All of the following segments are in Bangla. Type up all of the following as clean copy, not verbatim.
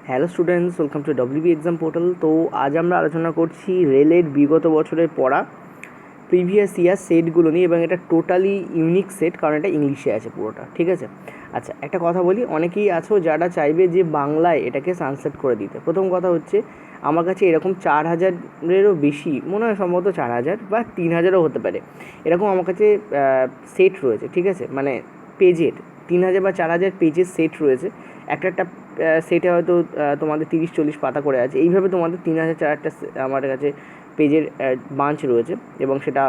Hello students, welcome to WB exam portal. তো আজ আমরা আলোচনা করছি রেলের বিগত বছরের পড়া প্রিভিয়াস ইয়ার সেটগুলো নিয়ে, এবং এটা টোটালি ইউনিক সেট, কারণ এটা ইংলিশে আছে পুরোটা, ঠিক আছে। আচ্ছা, একটা কথা বলি, অনেকেই আছো যারা চাইবে যে বাংলায় এটাকে ট্রান্সলেট করে দিতে। প্রথম কথা হচ্ছে, আমার কাছে এরকম 4000-এরও বেশি, মনে হয় সম্ভবত 4000 বা 3000ও হতে পারে, এরকম আমার কাছে সেট রয়েছে, ঠিক আছে। মানে পেজের 3000 বা 4000 পেজের সেট রয়েছে। একটা সেটে হয়তো তোমাদের 30-40 পাতা করে আছে। এইভাবে তোমাদের 3000-4000টা আমার কাছে পেজের বাঞ্চ রয়েছে, এবং সেটা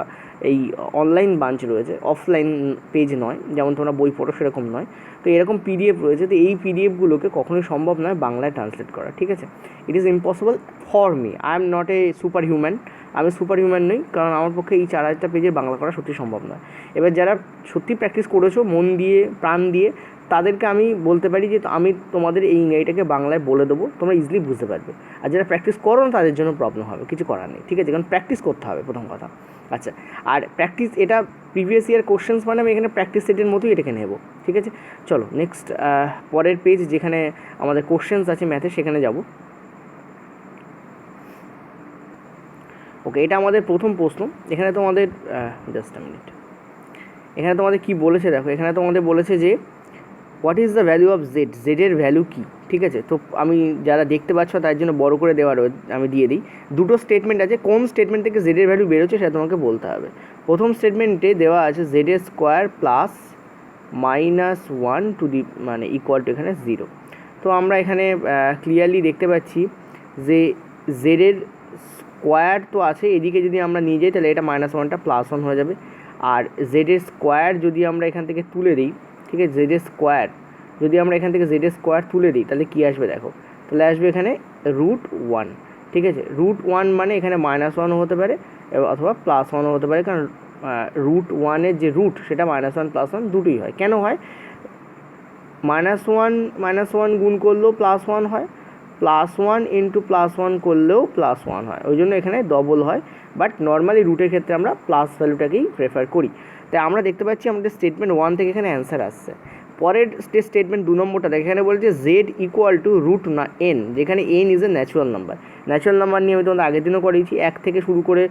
এই অনলাইন বাঞ্চ রয়েছে, অফলাইন পেজ নয়, যেমন তোমরা বই পড়ো সেরকম নয়। তো এরকম পিডিএফ রয়েছে। তো এই পিডিএফগুলোকে কখনোই সম্ভব নয় বাংলায় ট্রান্সলেট করা, ঠিক আছে। It is impossible for me, I am not a super human. আমি সুপার হিউম্যান নই, কারণ আমার পক্ষে এই 4000টা পেজের বাংলা করা সত্যি সম্ভব নয়। এবার যারা সত্যি প্র্যাকটিস করেছো মন দিয়ে, প্রাণ দিয়ে, তাদেরকে আমি বলতে পারি যে আমি তোমাদের এই ইংরেজিটাকে বাংলায় বলে দেবো, তোমরা ইজিলি বুঝতে পারবে। আর যারা প্র্যাকটিস করো না তাদের জন্য প্রবলেম হবে, কিছু করার নেই, ঠিক আছে, কারণ প্র্যাকটিস করতে হবে প্রথম কথা। আচ্ছা, আর প্র্যাকটিস, এটা প্রিভিয়াস ইয়ার কোশ্চেন্স, মানে আমি এখানে প্র্যাকটিস সেটের মতোই এটাকে নেব, ঠিক আছে। চলো নেক্সট পরের পেজ, যেখানে আমাদের কোশ্চেন্স আছে ম্যাথে, সেখানে যাব। ওকে, এটা আমাদের প্রথম প্রশ্ন। এখানে তোমাদের জাস্ট আ মিনিট, এখানে তোমাদের কী বলেছে দেখো। এখানে তোমাদের বলেছে যে what is the value of Z, জেডের ভ্যালু কী, ঠিক আছে। তো আমি যারা দেখতে পাচ্ছ তার জন্য বড় করে দেওয়া আমি দিয়ে দিই। দুটো স্টেটমেন্ট আছে, কোন স্টেটমেন্ট থেকে জেডের ভ্যালু বেরোচ্ছে সেটা তোমাকে বলতে হবে। প্রথম স্টেটমেন্টে দেওয়া আছে জেডের স্কোয়ার প্লাস -1 টু দি মানে ইকুয়াল টু এখানে 0। তো আমরা এখানে ক্লিয়ারলি দেখতে পাচ্ছি যে জেডের স্কোয়ার তো আছে, এদিকে যদি আমরা নিয়ে যাই তাহলে এটা -1টা +1 হয়ে যাবে। আর জেডের স্কোয়ার যদি আমরা এখান থেকে তুলে দিই, ঠিক আছে, জেডের স্কোয়ার যদি আমরা এখান থেকে জেডের স্কোয়ার তুলে দিই তাহলে কী আসবে দেখো, তাহলে আসবে এখানে √1, ঠিক আছে। √1 মানে এখানে -1ও হতে পারে অথবা +1ও হতে পারে, কারণ √1-এর যে রুট সেটা -1 +1 দুটোই হয়। কেন হয়? -1 গুণ করলেও +1 হয়, +1 ইন্টু +1 করলেও +1 হয়, ওই জন্য এখানে ডবল হয়। বাট নর্মালি রুটের ক্ষেত্রে আমরা প্লাস ভ্যালুটাকেই প্রেফার করি। তাই আমরা দেখতে পাচ্ছি আমাদের স্টেটমেন্ট 1 থেকে এখানে অ্যান্সার আসছে। পরের স্টেটমেন্ট 2 নম্বরটা দেখে, এখানে বলছে জেড ইকুয়াল টু √n, যেখানে n is a natural number. Natural number নিয়ে আমি তোমাদের আগের দিনও করিয়েছি, 1 থেকে শুরু করে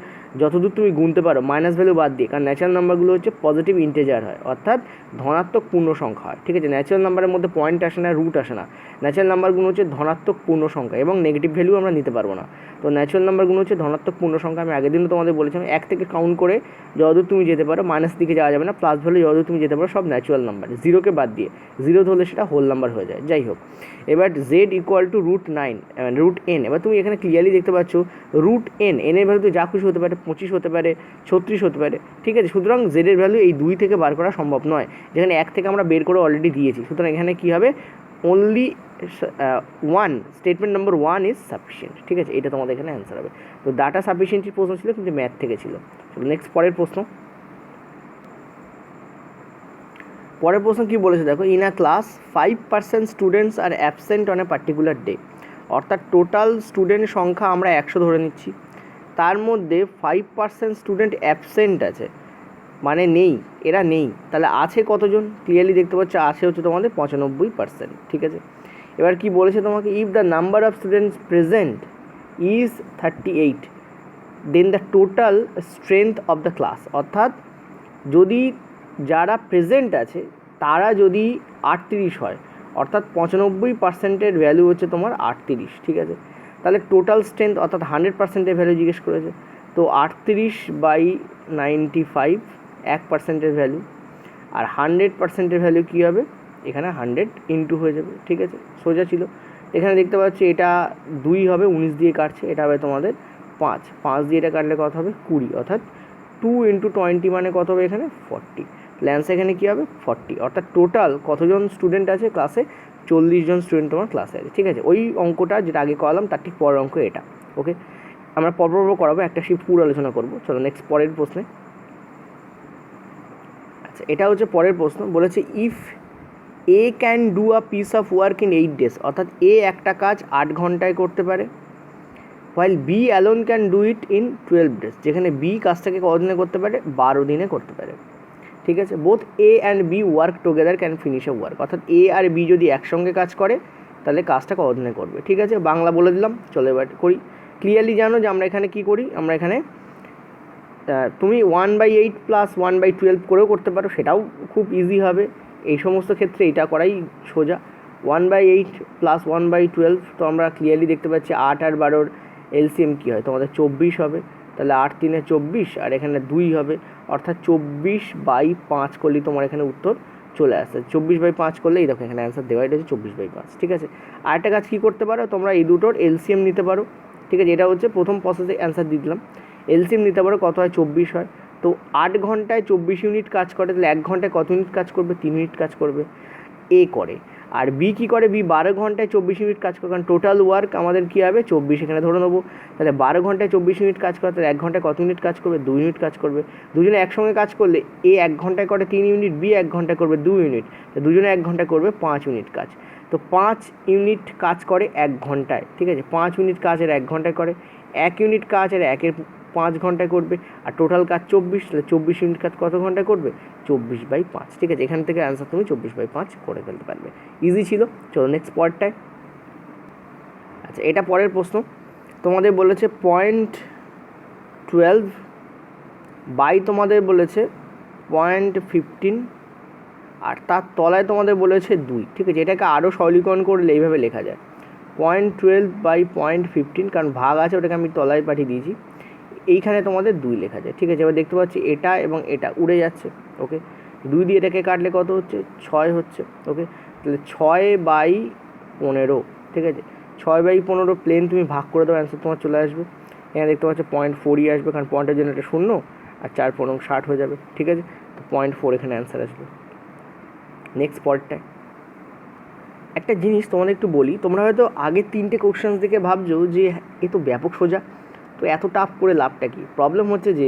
যতদূর তুমি গুনতে পারো মাইনাস ভ্যালু বাদ দিয়ে, কারণ ন্যাচুরাল নাম্বারগুলো হচ্ছে পজিটিভ ইন্টিজার হয়, অর্থাৎ ধনাত্মক পূর্ণ সংখ্যা হয়, ঠিক আছে। ন্যাচুরাল নাম্বারের মধ্যে পয়েন্ট আসে না, রুট আসে না। ন্যাচুরাল নাম্বারগুলো হচ্ছে ধনাত্মক পূর্ণ সংখ্যা, এবং নেগেটিভ ভ্যালু আমরা নিতে পারবো না। তো ন্যাচুরাল নাম্বারগুলো হচ্ছে ধনাত্মক পূর্ণ সংখ্যা। আমি আগের দিনও তোমাদের বলেছিলাম 1 থেকে কাউন্ট করে যতদূর তুমি যেতে পারো, মাইনাস দিকে যাওয়া যাবে না, প্লাস ভ্যালু যতদূর তুমি যেতে পারো সব ন্যাচুরাল নাম্বার, 0কে বাদ দিয়ে। 0 হলে সেটা হোল নাম্বার হয়ে যায়। যাই হোক, এবার জেড ইকুয়াল টু √n। এবার তুমি এখানে ক্লিয়ারলি দেখতে পাচ্ছ √n, এর ভ্যালু তো যা খুশি হতে পারে, 25 হতে পারে, 36 হতে পারে, ঠিক আছে। সুতরাং জেডের ভ্যালু এই 2 থেকে বার করা সম্ভব নয়, যেখানে 1 থেকে আমরা বের করে অলরেডি দিয়েছি। সুতরাং এখানে কী হবে, only 1, statement number 1 is sufficient, ঠিক আছে। এটা তোমাদের এখানে অ্যান্সার হবে। তো ডাটা সাফিসিয়েন্সির প্রশ্ন ছিল, কিন্তু ম্যাথ থেকে ছিল। নেক্সট পরের প্রশ্ন কী বলেছে দেখো, in a class 5% students are absent on a particular day. অর্থাৎ টোটাল স্টুডেন্ট সংখ্যা আমরা 100 ধরে নিচ্ছি, তার মধ্যে 5% স্টুডেন্ট অ্যাবসেন্ট আছে, মানে নেই, এরা নেই। তাহলে আছে কতজন? ক্লিয়ারলি দেখতে পাচ্ছ আছে হচ্ছে তোমাদের 95%, ঠিক আছে। এবার কি বলেছে তোমাকে, if the number of students present is 38 then the total strength of the class. অর্থাৎ যদি যারা প্রেজেন্ট আছে তারা যদি 38 হয়, অর্থাৎ 95%-এর ভ্যালু হচ্ছে তোমার 38, ঠিক আছে। তাহলে টোটাল স্ট্রেংথ অর্থাৎ 100%-এর ভ্যালু জিজ্ঞেস করেছে। তো 38/95 1%-এর ভ্যালু, আর 100%-এর ভ্যালু কী হবে, এখানে 100 ইন্টু হয়ে যাবে, ঠিক আছে, সোজা ছিল। এখানে দেখতে পাচ্ছি এটা 2 হবে, 19 দিয়ে কাটছে, এটা হবে তোমাদের 5 দিয়ে এটা কাটলে কত হবে, 20, অর্থাৎ 2 × 20 মানে কত হবে এখানে 40। অ্যান্সার এখানে কী হবে 40, অর্থাৎ টোটাল কতজন স্টুডেন্ট আছে ক্লাসে, 40 জন স্টুডেন্ট তোমার ক্লাসে আছে, ঠিক আছে। ওই অঙ্কটা যেটা আগে করালাম তার ঠিক পরের অঙ্ক এটা, ওকে। আমরা পরপর করাবো, একটা শিফট পুরো আলোচনা করবো। চলো নেক্সট পরের প্রশ্নে। আচ্ছা, এটা হচ্ছে পরের প্রশ্ন, বলেছে if A can do a piece of work in 8 days, অর্থাৎ এ একটা কাজ 8 ঘন্টায় করতে পারে, while B alone can do it in 12 days, যেখানে বি কাজটাকে কতদিনে করতে পারে, 12 দিনে করতে পারে, ঠিক আছে। Both A and B work together can finish a work, অর্থাৎ এ আর বি যদি একসঙ্গে কাজ করে তাহলে কাজটা কতদিনে করবে। ঠিক আছে, বাংলা বলে দিলাম, চলো এবার করি। ক্লিয়ারলি জানো যে আমরা এখানে কী করি, আমরা এখানে তুমি 1/8 প্লাস 1/12 করেও করতে পারো, সেটাও খুব ইজি হবে। এই সমস্ত ক্ষেত্রে এটা করাই সোজা। 1/8 প্লাস 1/12, তো আমরা ক্লিয়ারলি দেখতে পাচ্ছি 8 আর 12 এলসিএম কী হয়, তোমাদের 24 হবে। তাহলে 8 3 24 আর এখানে 2 হবে, অর্থাৎ 24/5 করলেই তোমার এখানে উত্তর চলে আসে। 24/5 করলে এই দেখো এখানে অ্যান্সার দেওয়া হয়েছে 24/5। ঠিক আছে, আরেকটা কাজ কী করতে পারো তোমরা, এই দুটোর এলসিএম নিতে পারো। ঠিক আছে, এটা হচ্ছে প্রথম প্রসেসে অ্যান্সার দিয়ে দিলাম। এলসিএম নিতে পারো, কত হয় 24 হয়। তো 8 ঘন্টায় 24 ইউনিট কাজ করে, তাহলে 1 ঘন্টায় কত ইউনিট কাজ করবে, 3 ইউনিট কাজ করবে। এ করে। আর বি কী করে, বি 12 ঘন্টায় 24 ইউনিট কাজ করে, কারণ টোটাল ওয়ার্ক আমাদের কী হবে 24 এখানে ধরে নেবো। তাহলে 12 ঘন্টায় 24 ইউনিট কাজ করে, তাহলে 1 ঘন্টায় কত ইউনিট কাজ করবে, 2 ইউনিট কাজ করবে। দুজনে একসঙ্গে কাজ করলে এ 1 ঘন্টায় করে 3 ইউনিট, বি 1 ঘন্টায় করবে 2 ইউনিট, তো দুজনে 1 ঘন্টায় করবে 5 ইউনিট কাজ। তো 5 ইউনিট কাজ করে 1 ঘন্টায়। ঠিক আছে, 5 ইউনিট কাজের 1 ঘন্টায় করে, 1 ইউনিট কাজের 5 ঘন্টায় করবে, আর টোটাল কাজ 24, তাহলে 24 ইউনিট কাজ কত ঘন্টায় করবে, 24/5। ঠিক আছে, এখান থেকে অ্যান্সার তুমি 24/5 করে ফেলতে পারবে। ইজি ছিল। চলো নেক্সট পয়েন্টটায়। আচ্ছা, এটা পরের প্রশ্ন। তোমাদের বলেছে 0.12 বাই তোমাদের বলেছে 0.15, আর তার তলায় তোমাদের বলেছে 2। ঠিক আছে, এটাকে আরও সরলীকরণ করলে এইভাবে লেখা যায় 0.12 বাই 0.15, কারণ ভাগ আছে ওটাকে আমি তলায় পাঠিয়ে দিয়েছি। এইখানে তোমাদের 2 লেখা যায়। ঠিক আছে, এবার দেখতে পাচ্ছি এটা এবং এটা উড়ে যাচ্ছে। ওকে, 2 দিয়ে এটাকে কাটলে কত হচ্ছে, 6 হচ্ছে। ওকে, তাহলে 6/15। ঠিক আছে, 6/15 প্লেন তুমি ভাগ করে দাও, অ্যান্সার তোমার চলে আসবে। এখানে দেখতে পাচ্ছ 0.4ই আসবে, কারণ পয়েন্টের জন্য এটা 0, আর 4 × 60 হয়ে যাবে। ঠিক আছে, তো 0.4 এখানে অ্যান্সার আসবে। নেক্সট পয়েন্টটায় একটা জিনিস তোমাদের একটু বলি, তোমরা হয়তো আগের 3টে কোশ্চেন্স দেখে ভাবছো যে এ তো ব্যাপক সোজা, তো এত টাফ করে লাভটা কি। প্রবলেম হচ্ছে যে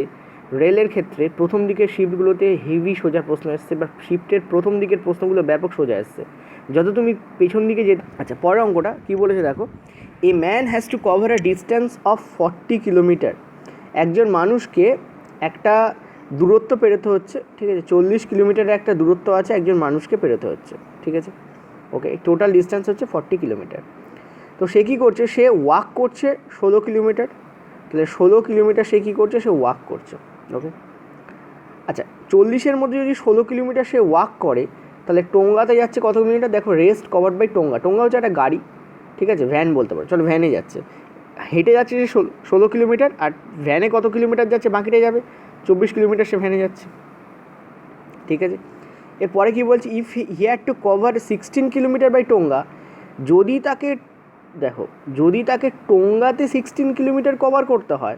রেলের ক্ষেত্রে প্রথম দিকের শিফটগুলোতে হেভি সোজা প্রশ্ন এসছে, বা শিফটের প্রথম দিকের প্রশ্নগুলো ব্যাপক সোজা এসছে, যত তুমি পেছন দিকে যে। আচ্ছা, পরের অঙ্কটা কী বলেছে দেখো, a man has to cover a distance of 40 kilometre. একজন মানুষকে একটা দূরত্ব পেরোতে হচ্ছে। ঠিক আছে, 40 কিলোমিটারের একটা দূরত্ব আছে, একজন মানুষকে পেরোতে হচ্ছে। ঠিক আছে, ওকে, টোটাল ডিস্টেন্স হচ্ছে 40 কিলোমিটার। তো সে কী করছে, সে ওয়াক করছে 16 কিলোমিটার। তাহলে 16 কিলোমিটার সে কী করছে, সে ওয়াক করছে। ওকে, আচ্ছা, 40-এর মধ্যে যদি 16 কিলোমিটার সে ওয়াক করে, তাহলে টোঙ্গাতে যাচ্ছে কত কিলোমিটার, দেখো rest covered by tonga. Tonga হচ্ছে একটা গাড়ি, ঠিক আছে, ভ্যান বলতে পারো, চলো ভ্যানে যাচ্ছে। হেঁটে যাচ্ছে সে 16 কিলোমিটার, আর ভ্যানে কত কিলোমিটার যাচ্ছে, বাকিটা যাবে 24 কিলোমিটার সে ভ্যানে যাচ্ছে। ঠিক আছে, এরপরে কী বলছি, if he had to cover 16 kilometre by tonga, যদি তাকে দেখো, যদি তাকে টোঙ্গাতে 16 কিলোমিটার কভার করতে হয়,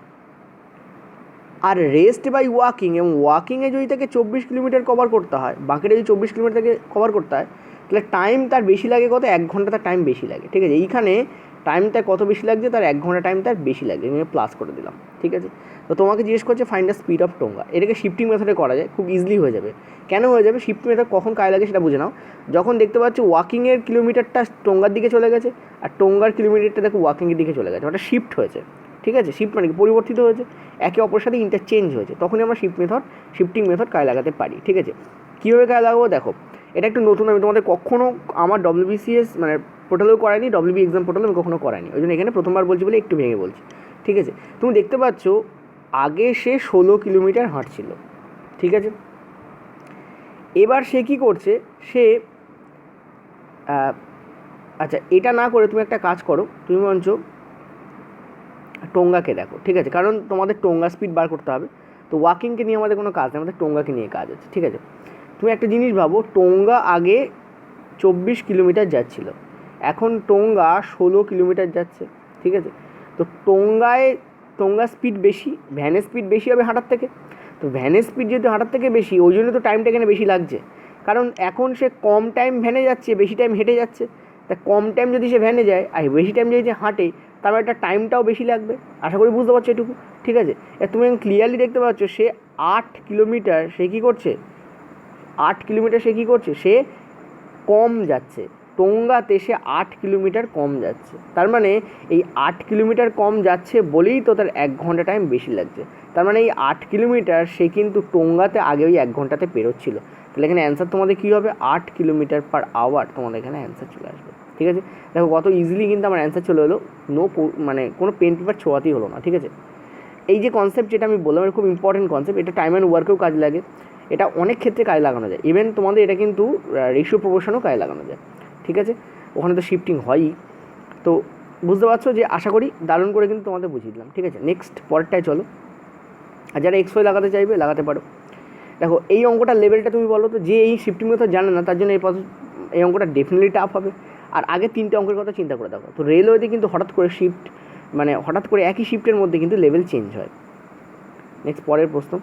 আর রেস্ট বাই ওয়াকিং, এবং ওয়াকিংয়ে যদি তাকে 24 কিলোমিটার কভার করতে হয়, বাকিটা যদি 24 কিলোমিটার তাকে কভার করতে হয়, তাহলে টাইম তার বেশি লাগে কত, 1 ঘন্টা তার টাইম বেশি লাগে। ঠিক আছে, এইখানে টাইমটা কত বেশি লাগছে, তার 1 ঘন্টা টাইম তার বেশি লাগছে, আমি প্লাস করে দিলাম। ঠিক আছে, তো তোমাকে জিজ্ঞেস করছে find the speed of Tonga. এটাকে শিফটিং মেথডে করা যায়, খুব ইজিলি হয়ে যাবে। কেন হয়ে যাবে, শিফট মেথড কখন কাজে লাগে সেটা বুঝে নাও। যখন দেখতে পাচ্ছ ওয়াকিংয়ের কিলোমিটারটা টোঙ্গার দিকে চলে গেছে, আর টোঙ্গার কিলোমিটারটা দেখো ওয়াকিংয়ের দিকে চলে গেছে, ওটা শিফট হয়েছে। ঠিক আছে, শিফট মানে কি, পরিবর্তিত হয়েছে, একে অপরের সাথে ইন্টারচেঞ্জ হয়েছে, তখনই আমরা শিফটিং মেথড কাজে লাগাতে পারি। ঠিক আছে, কীভাবে কাজে লাগাবো দেখো, এটা একটু নতুন, আমি তোমাদের কখনও আমার WBCS মানে পোর্টালেও করায়নি, WB এক্সাম পোর্টালে আমি কখনও করায়নি, ওই জন্য এখানে প্রথমবার বলছি বলে একটু ভেঙে বলছি। ঠিক আছে, তুমি দেখতে পাচ্ছ আগে সে 16 কিলোমিটার হাঁটছিল। ঠিক আছে, এবার সে কী করছে, সে আচ্ছা, এটা না করে তুমি একটা কাজ করো, তুমি বরঞ্চ টোঙ্গাকে দেখো। ঠিক আছে, কারণ তোমাদের টোঙ্গা স্পিড বার করতে হবে, তো ওয়াকিংকে নিয়ে আমাদের কোনো কাজ নেই, আমাদের টোঙ্গাকে নিয়ে কাজ আছে। ঠিক আছে, তুমি একটা জিনিস ভাবো, টোঙ্গা আগে 24 কিলোমিটার যাচ্ছিল, এখন টোঙ্গা 16 কিলোমিটার যাচ্ছে। ঠিক আছে, তো টোঙ্গা স্পিড বেশি, ভ্যানের স্পিড বেশি হবে হাঁটার থেকে। তো ভ্যানের স্পিড যেহেতু হাঁটার থেকে বেশি, ওই জন্য তো টাইমটা এখানে বেশি লাগছে, কারণ এখন সে কম টাইম ভ্যানে যাচ্ছে, বেশি টাইম হেঁটে যাচ্ছে। তা কম টাইম যদি সে ভ্যানে যায় আর বেশি টাইম যদি হাঁটে, তার একটা টাইমটাও বেশি লাগবে। আশা করি বুঝতে পারছো এটুকু। ঠিক আছে, তুমি ক্লিয়ারলি দেখতে পাচ্ছ সে 8 কিলোমিটার সে কী করছে, 8 কিলোমিটার সে কী করছে, সে কম যাচ্ছে। টোঙ্গাতে সে 8 কিলোমিটার কম যাচ্ছে, তার মানে এই 8 কিলোমিটার কম যাচ্ছে বলেই তো তার 1 ঘন্টা টাইম বেশি লাগছে। তার মানে এই 8 কিলোমিটার সে কিন্তু টোঙ্গাতে আগে ওই 1 ঘন্টাতে পেরোচ্ছিল। তাহলে এখানে অ্যান্সার তোমাদের কী হবে, 8 কিলোমিটার পার আওয়ার, তোমাদের এখানে অ্যান্সার চলে আসবে। ঠিক আছে। দেখো কত ইজিলি কিন্তু আমার অ্যান্সার চলে এলো, মানে কোনো পেন পেপার ছোঁয়াতেই হলো না, ঠিক আছে। এই যে কনসেপ্ট যেটা আমি বললাম, এটা খুব ইম্পর্টেন্ট কনসেপ্ট, এটা টাইম অ্যান্ড ওয়ার্কেও কাজে লাগে, এটা অনেক ক্ষেত্রে কাজে লাগানো যায়, ইভেন তোমাদের এটা কিন্তু রেশিও প্রপোর্শনও কাজে লাগানো যায়, ঠিক আছে। ওখানে তো শিফটিং হয়ই, তো বুঝতে পারছো যে আশা করি দারুণ করে কিন্তু তোমাদের বুঝিয়ে দিলাম, ঠিক আছে। নেক্সট পরেরটায় চলো। আর যারা এক্সওয়াই লাগাতে চাইবে লাগাতে পারো। দেখো এই অঙ্কটার লেভেলটা তুমি বলো তো, যে এই শিফটিং মেথড জানে না তার জন্য এই অঙ্কটা ডেফিনেটলি টাফ হবে। আর আগে 3টে অঙ্কের কথা চিন্তা করে দেখো, তো রেলওয়েতে কিন্তু হঠাৎ করে হঠাৎ করে একই শিফটের মধ্যে কিন্তু লেভেল চেঞ্জ হয়। নেক্সট পরের প্রশ্ন।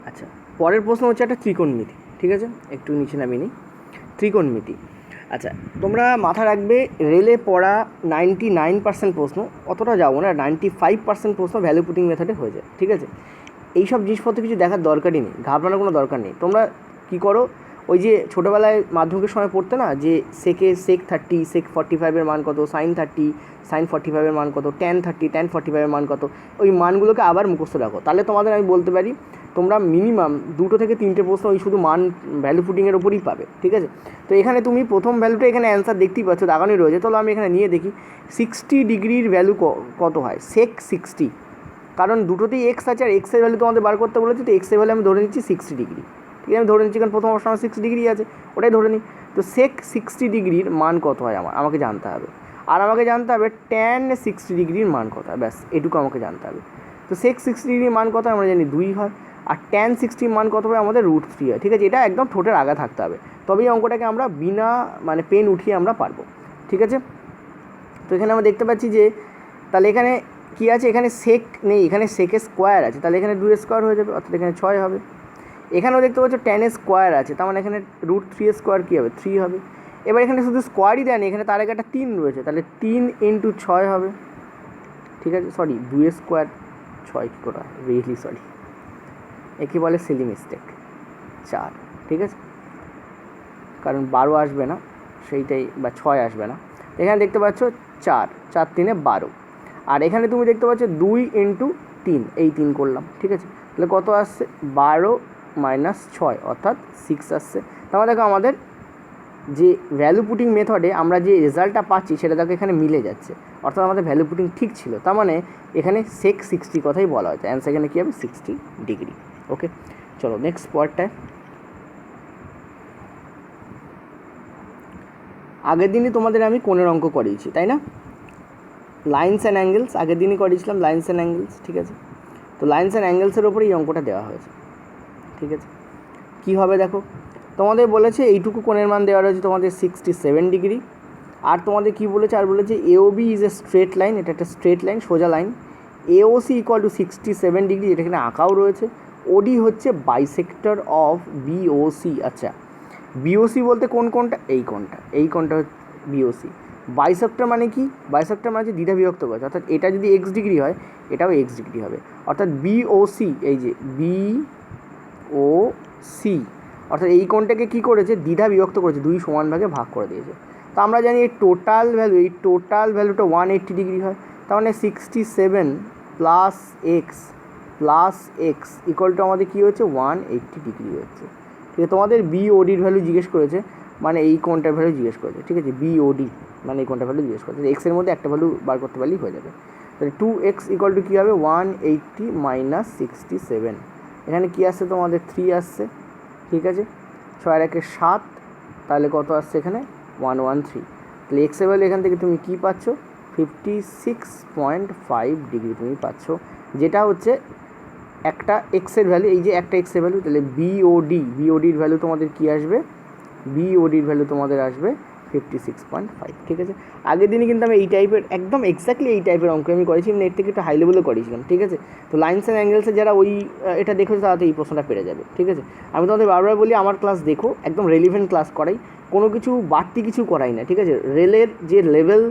আচ্ছা, পরের প্রশ্ন হচ্ছে একটা ত্রিকোণমিতি, ঠিক আছে, একটু নিচে নামিয়ে নিই। ত্রিকোণমিতি, আচ্ছা তোমরা মাথা রাখবে রেলে পড়া 99% প্রশ্ন, অতটা যাবো না, 95% প্রশ্ন ভ্যালু পুটিং মেথডে হয়ে যায়, ঠিক আছে। এইসব জিনিসপত্র কিছু দেখার দরকারই নেই, ঘাবড়ানোর কোনো দরকার নেই। তোমরা কী করো, ওই যে ছোটোবেলায় মাধ্যমিকের সময় পড়তে না, যে সেক 30, সেক 45-এর মান কত, সাইন 30, সাইন 45-এর মান কত, ট্যান 30, ট্যান 45-এর মান কত, ওই মানগুলোকে আবার মুখস্থ রাখো, তাহলে তোমাদের আমি বলতে পারি তোমরা মিনিমাম 2 থেকে 3টে প্রশ্ন ওই শুধু মান ভ্যালু পুটিংয়ের ওপরই পাবে, ঠিক আছে। তো এখানে তুমি প্রথম ভ্যালুটা এখানে অ্যান্সার দেখতেই পাচ্ছ, দাগানোই রয়েছে। তাহলে আমি এখানে নিয়ে দেখি 60 ডিগ্রির ভ্যালু কত হয়, সেক 60, কারণ দুটোতেই এক্স আছে আর এক্সের ভ্যালু তোমাদের বার করতে বলেছি, তো এক্সের ভ্যালু আমি ধরে নিচ্ছি 60 ডিগ্রি, ঠিক আছে। আমি ধরে নিচ্ছি কারণ প্রথম অপশন 6 ডিগ্রি আছে, ওটাই ধরে নিই। তো সেক 60 ডিগ্রির মান কত হয় আমাকে জানতে হবে, আর আমাকে জানতে হবে ট্যান 60 ডিগ্রির মান কত হয়, ব্যাস এটুকু আমাকে জানতে হবে। তো সেক 60 ডিগ্রির মান কত হয় আমরা জানি 2 হয়, আর ট্যান 60 মান কত হবে আমাদের √3 হয়, ঠিক আছে। এটা একদম ঠোঁটের আগা থাকতে হবে, তবেই অঙ্কটাকে আমরা বিনা পেন উঠিয়ে আমরা পারবো, ঠিক আছে। তো এখানে আমরা দেখতে পাচ্ছি যে তাহলে এখানে কী আছে, এখানে সেক নেই, এখানে সেকের স্কোয়ার আছে, তাহলে এখানে 2 স্কোয়ার হয়ে যাবে, অর্থাৎ এখানে 6 হবে। এখানেও দেখতে পাচ্ছ ট্যানের স্কোয়ার আছে, তার মানে এখানে √3 স্কোয়ার কী হবে, 3 হবে। এবার এখানে শুধু স্কোয়ারই দেয়নি, এখানে তার আগে একটা 3 রয়েছে, তাহলে 3 × 6 হবে, ঠিক আছে। সরি 2 স্কোয়ার 6 কী করে, রিয়েলি সরি, একে বলে সিলি মিস্টেক, 4, ঠিক আছে, কারণ 12 আসবে না সেইটাই, বা 6 আসবে না। এখানে দেখতে পাচ্ছ 4, 4 × 3 = 12, আর এখানে তুমি দেখতে পাচ্ছ 2 × 3, এই 3 করলাম, ঠিক আছে। তাহলে কত আসছে, 12 - 6 অর্থাৎ 6 আসছে। তাহলে দেখো আমাদের যে ভ্যালু পুটিং মেথডে আমরা যে রেজাল্টটা পাচ্ছি সেটা দেখো এখানে মিলে যাচ্ছে, অর্থাৎ আমাদের ভ্যালু পুটিং ঠিক ছিল, তার মানে এখানে সেক 60 কথাই বলা হয়েছে, অ্যান্সার এখানে কী হবে 60 ডিগ্রি। ওকে, চলো নেক্সট পয়েন্টটায়। আগের দিনই তোমাদের আমি কোণের অঙ্ক করিয়েছি, তাই না, লাইন্স অ্যান্ড অ্যাঙ্গেলস, আগের দিনই করিয়েছিলাম লাইন্স অ্যান্ড অ্যাঙ্গেলস, ঠিক আছে। তো লাইন্স অ্যান্ড অ্যাঙ্গেলসের ওপরে এই অঙ্কটা দেওয়া হয়েছে, ঠিক আছে। কী হবে দেখো, তোমাদের বলেছে এইটুকু কোণের মান দেওয়া রয়েছে তোমাদের 67 ডিগ্রি, আর তোমাদের কী বলেছে, আর বলেছে AOB is a straight line, এটা একটা স্ট্রেট লাইন, সোজা লাইন। AOC = 67 ডিগ্রি, এটা এখানে আঁকাও রয়েছে। OD হচ্ছে বাইসেক্টর অফ BOC, আচ্ছা BOC বলতে কোনটা, এই কোণটা হচ্ছে BOC। বাইসেক্টর মানে কি, বাইসেক্টর মানে হচ্ছে দ্বিধা বিভক্ত করেছে, অর্থাৎ এটা যদি x ডিগ্রি হয় এটাও x ডিগ্রি হবে, অর্থাৎ BOC, এই যে BOC, অর্থাৎ এই কোণটাকে কী করেছে, দ্বিধা বিভক্ত করেছে, 2 সমান ভাগে ভাগ করে দিয়েছে। তো আমরা জানি এই টোটাল ভ্যালুটা 180 ডিগ্রি হয়, তার মানে 67 + x = আমাদের কী হচ্ছে 180 ডিগ্রি হচ্ছে, ঠিক আছে। তোমাদের BODর ভ্যালু জিজ্ঞেস করেছে, মানে এই কোণটার ভ্যালু জিজ্ঞেস করেছে, ঠিক আছে। BOD মানে এই কোণটার ভ্যালু জিজ্ঞেস করেছে, এক্সের মধ্যে একটা ভ্যালু বার করতে পারলেই হয়ে যাবে। তাহলে 2x = কী হবে 180 - 67, এখানে কী আসছে তোমাদের 3 আসছে, ঠিক আছে। 6 আর 1 = 7, তাহলে কত আসছে এখানে 113, তাহলে এক্সের ভ্যালু এখান থেকে তুমি কী পাচ্ছ 56.5 ডিগ্রি তুমি পাচ্ছ, যেটা হচ্ছে একটা এক্সের ভ্যালু, এই যে একটা এক্সের ভ্যালু। তাহলে BODর ভ্যালু তোমাদের কী আসবে, BODর ভ্যালু তোমাদের আসবে 56.5, ঠিক আছে। আগের দিনই কিন্তু আমি এই টাইপের একদম এক্স্যাক্টলি এই টাইপের অঙ্ক আমি করেছি, এর থেকে একটু হাই লেভেলও করেছিলাম, ঠিক আছে। তো লাইন্স অ্যান্ড অ্যাঙ্গেলসে যারা ওই এটা দেখেছো তারা তো এই প্রশ্নটা পেরে যাবে, ঠিক আছে। আমি তোমাদের বারবার বলি আমার ক্লাস দেখো, একদম রেলিভেন্ট ক্লাস করাই, কোনো কিছু বাড়তি কিছু করাই না, ঠিক আছে। রেলের যে লেভেল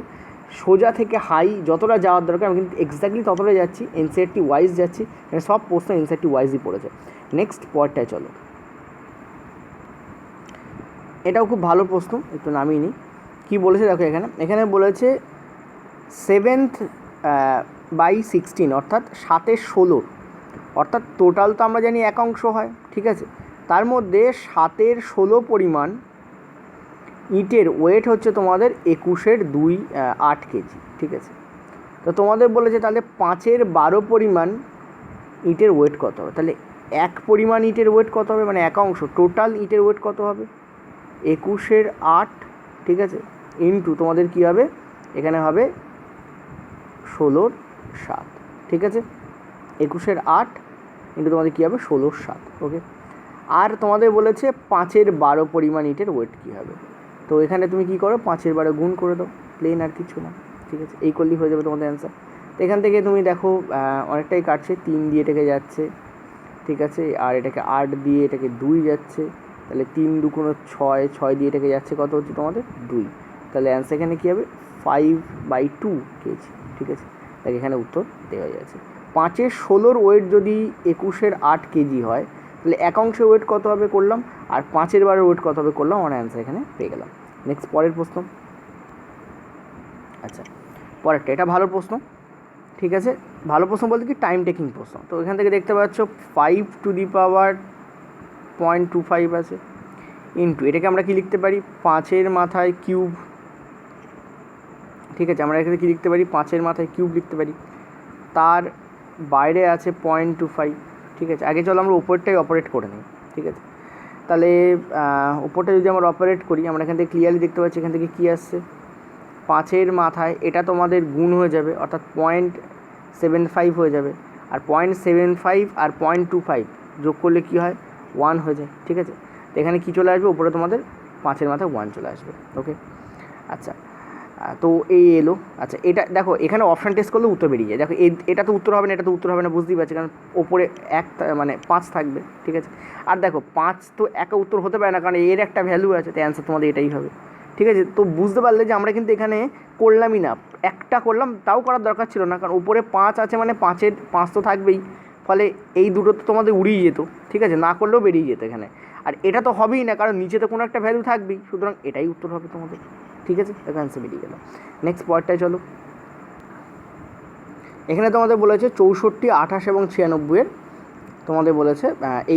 সোজা থেকে হাই যতটা যাওয়ার দরকার আমি কিন্তু এক্স্যাক্টলি ততটা যাচ্ছি, এনসিইআরটি ওয়াইজ যাচ্ছি, মানে সব প্রশ্ন এনসিইআরটি ওয়াইজই পড়েছে। নেক্সট পয়েন্টটায় চলো, এটাও খুব ভালো প্রশ্ন, একটু নামিয়ে নিই। কী বলেছে দেখো, এখানে বলেছে 7/16 অর্থাৎ 7/16, অর্থাৎ টোটাল তো আমরা জানি 1 অংশ হয়, ঠিক আছে। তার মধ্যে 7/16 পরিমাণ ইটের ওয়েট হচ্ছে তোমাদের 21/8 কেজি, ঠিক আছে। তো তোমাদের বলেছে তাহলে 5/12 পরিমাণ ইটের ওয়েট কত হবে, তাহলে এক পরিমাণ ইটের ওয়েট কত হবে, মানে এক অংশ টোটাল ইটের ওয়েট কত হবে 21/8, ঠিক আছে, ইন্টু তোমাদের কী হবে এখানে হবে 16/7, ঠিক আছে, 21/8 ইন্টু তোমাদের কী হবে 16/7, ওকে। আর তোমাদের বলেছে 5/12 পরিমাণ ইটের ওয়েট কী হবে, তো এখানে তুমি কী করো 5/12 গুণ করে দাও, প্লেন আর কিছু না, ঠিক আছে, এই করলেই হয়ে যাবে তোমাদের অ্যান্সার। তো এখান থেকে তুমি দেখো অনেকটাই কাটছে, 3 দিয়ে এটাকে যাচ্ছে, ঠিক আছে, আর এটাকে 8 দিয়ে এটাকে 2 যাচ্ছে, তাহলে 3 2 6, 6 দিয়ে এটাকে যাচ্ছে কত হচ্ছে তোমাদের 2, তাহলে অ্যান্সার এখানে কী হবে 5/2 কেজি, ঠিক আছে, তাই এখানে উত্তর দেওয়া যাচ্ছে। 5/16 ওয়েট যদি 21/8 কেজি হয় তাহলে এক অংশের ওয়েট কত হবে করলাম, আর 5/12 ওয়েট কত হবে করলাম, আমার অ্যান্সার এখানে পেয়ে গেলাম। নেক্সট পরের প্রশ্ন। আচ্ছা, পরেরটা এটা ভালো প্রশ্ন, ঠিক আছে, ভালো প্রশ্ন বলতে কি টাইম টেকিং প্রশ্ন। তো এখান থেকে দেখতে পাচ্ছ 5^0.25 আছে, ইন্টু এটাকে আমরা কি লিখতে পারি 5 মাথায় কিউব, ঠিক আছে, আমরা এখানে কী লিখতে পারি 5 মাথায় কিউব লিখতে পারি, তার বাইরে আছে 0.25, ঠিক আছে। আগে চলো আমরা উপরটাই অপারেট করে নিই, ঠিক আছে, তাহলে উপরটা যদি আমরা অপারেট করি আমরা এখান থেকে ক্লিয়ারলি দেখতে পাচ্ছি এখান থেকে কী আসছে 5 মাথায় এটা তোমাদের গুণ হয়ে যাবে, অর্থাৎ 0.75 হয়ে যাবে, আর 0.75 আর 0.25 যোগ করলে কী হয় 1 হয়ে যায়, ঠিক আছে। তো এখানে কী চলে আসবে উপরে তোমাদের 5 মাথায় 1 চলে আসবে, ওকে। আচ্ছা, তো এই এলো। আচ্ছা, এটা দেখো এখানে অপশান টেস্ট করলে উত্তর বেরিয়ে যায়, দেখো এটা তো উত্তর হবে না, এটা তো উত্তর হবে না, বুঝতেই পারছি, কারণ ওপরে মানে 5 থাকবে, ঠিক আছে। আর দেখো 5 তো একা উত্তর হতে পারে না, কারণ এর একটা ভ্যালু আছে, তো অ্যান্সার তোমাদের এটাই হবে, ঠিক আছে। তো বুঝতে পারলে যে আমরা কিন্তু এখানে করলামই না, একটা করলাম, তাও করার দরকার ছিল না, কারণ উপরে 5 আছে মানে 5 তো থাকবেই, ফলে এই দুটো তো তোমাদের উড়িয়ে যেত, ঠিক আছে, না করলেও বেরিয়ে যেত এখানে। আর এটা তো হবেই না, কারণ নিচে তো কোনো একটা ভ্যালু থাকবেই, সুতরাং এটাই উত্তর হবে তোমাদের, ঠিক আছে, দেখো অ্যান্সার বেরিয়ে গেল। নেক্সট পয়েন্টটায় চলো। এখানে তোমাদের বলেছে 64, 28 এবং 96 তোমাদের বলেছে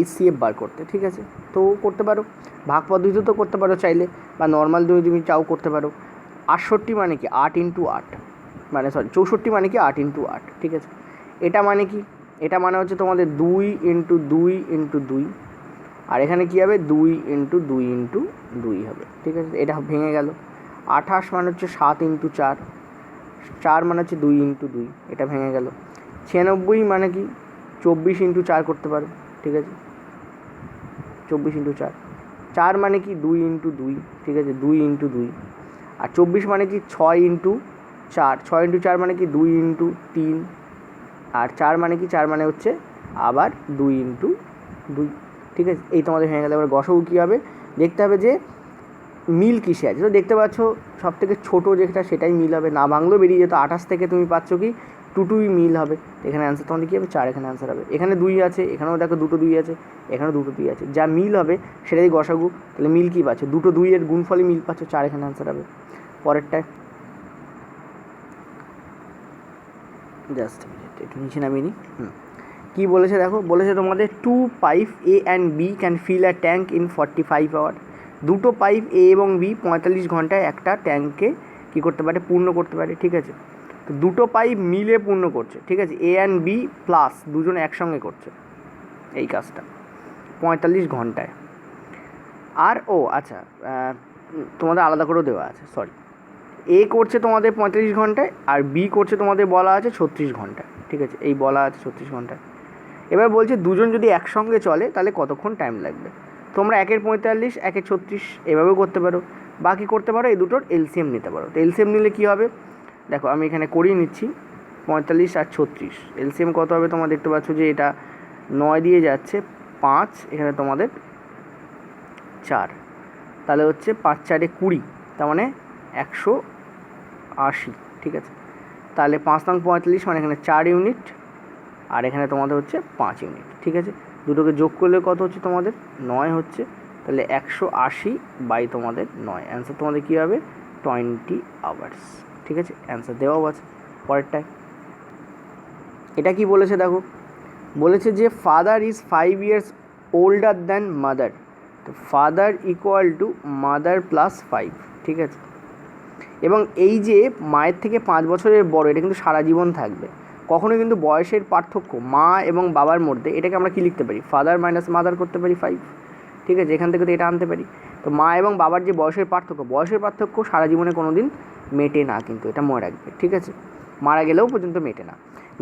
HCF বার করতে, ঠিক আছে, তো করতে পারো, ভাগ পদ্ধতিতে তো করতে পারো চাইলে, বা নর্মাল যদি তুমি চাও করতে পারো। 68 মানে কি 8×8, মানে 64 মানে কি 8×8, ঠিক আছে। এটা মানে কি, এটা মানে হচ্ছে তোমাদের 2×2×2, আর এখানে কী হবে 2×2×2 হবে, ঠিক আছে, এটা ভেঙে গেল। 28 মানে হচ্ছে 7×4, 4 মানে হচ্ছে 2×2, এটা ভেঙে গেল। 96 মানে কি 24×4 করতে পারো, ঠিক আছে, 24×4, 4 মানে কি 2×2, ঠিক আছে, 2×2, আর 24 মানে কি 6×4, 6×4 মানে কি 2×3, আর 4 মানে কি 4 মানে হচ্ছে আবার 2×2, ঠিক আছে, এই তোমাদের হয়ে গেলে। এবার গসাগু কী হবে দেখতে হবে যে মিল কিসে আছে, তো দেখতে পাচ্ছ সব থেকে ছোটো যেটা সেটাই মিল হবে, না ভাঙলেও বেরিয়ে যেত। 28 থেকে তুমি পাচ্ছ কি 2 মিল হবে, এখানে অ্যান্সার তোমাদের কী হবে 4, এখানে অ্যান্সার হবে। এখানে 2 আছে, এখানেও দেখো 2 2 আছে, এখানেও 2 2 আছে, যা মিল হবে সেটাই গসাগু, তাহলে মিল কী পাচ্ছ 2 2 এর গুণফলই মিল পাচ্ছ 4, এখানে অ্যান্সার হবে। পরেরটায় জাস্ট একটু নিচে নামিয়ে নিই। কী বলেছে দেখো, বলেছে তোমাদের 2 pipe A and B can fill a tank in 45 hour, দুটো পাইপ A এবং B 45 ঘন্টায় একটা ট্যাঙ্ককে কী করতে পারে পূর্ণ করতে পারে, ঠিক আছে। তো দুটো পাইপ মিলে পূর্ণ করছে, ঠিক আছে, A and B প্লাস দুজন একসঙ্গে করছে এই কাজটা 45 ঘন্টায়। আর আচ্ছা, তোমাদের আলাদা করেও দেওয়া আছে, সরি, A করছে তোমাদের 45 ঘন্টায় আর B করছে তোমাদের বলা আছে 36 ঘন্টায়, ঠিক আছে, এই বলা আছে 36 ঘন্টায়। এবার বলছে দুজন যদি একসঙ্গে চলে তাহলে কতক্ষণ টাইম লাগবে। তোমরা 1-এর 45, 1-এর 36 এভাবেও করতে পারো, বাকি করতে পারো এই দুটোর এলসিএম নিতে পারো। তো এলসিএম নিলে কী হবে দেখো, আমি এখানে করিয়ে নিচ্ছি, 45 আর 36 এলসিএম কত হবে তোমরা দেখতে পাচ্ছ যে এটা 9 দিয়ে যাচ্ছে 5, এখানে তোমাদের 4, তাহলে হচ্ছে 5 4 20, তার মানে 180, ঠিক আছে। তাহলে 5 নং 45 মানে এখানে 4 ইউনিট, আর এখানে তোমাদের হচ্ছে 5 ইউনিট, ঠিক আছে। দুটোকে যোগ করলে কত হচ্ছে তোমাদের 9 হচ্ছে, তাহলে 180 বাই তোমাদের 9, অ্যান্সার তোমাদের কী হবে 20 আওয়ার্স, ঠিক আছে, অ্যান্সার দেওয়াও আছে। পরেরটায় এটা কি বলেছে দেখো, বলেছে যে father is 5 years older than mother, তো father equal to mother plus 5, ঠিক আছে। এবং এই যে মায়ের থেকে 5 বছরের বড়, এটা কিন্তু সারা জীবন থাকবে। কখনো কিন্তু বয়সের পার্থক্য মা এবং বাবার মধ্যে, এটাকে আমরা কি লিখতে পারি, ফাদার মাইনাস মাদার করতে পারি 5, ঠিক আছে। এখান থেকে তো এটা আনতে পারি। তো মা এবং বাবার যে বয়সের পার্থক্য সারা জীবনে কোনো দিন মেটে না, কিন্তু এটা মনে রাখবে, ঠিক আছে। মারা গেলেও পর্যন্ত মেটে না।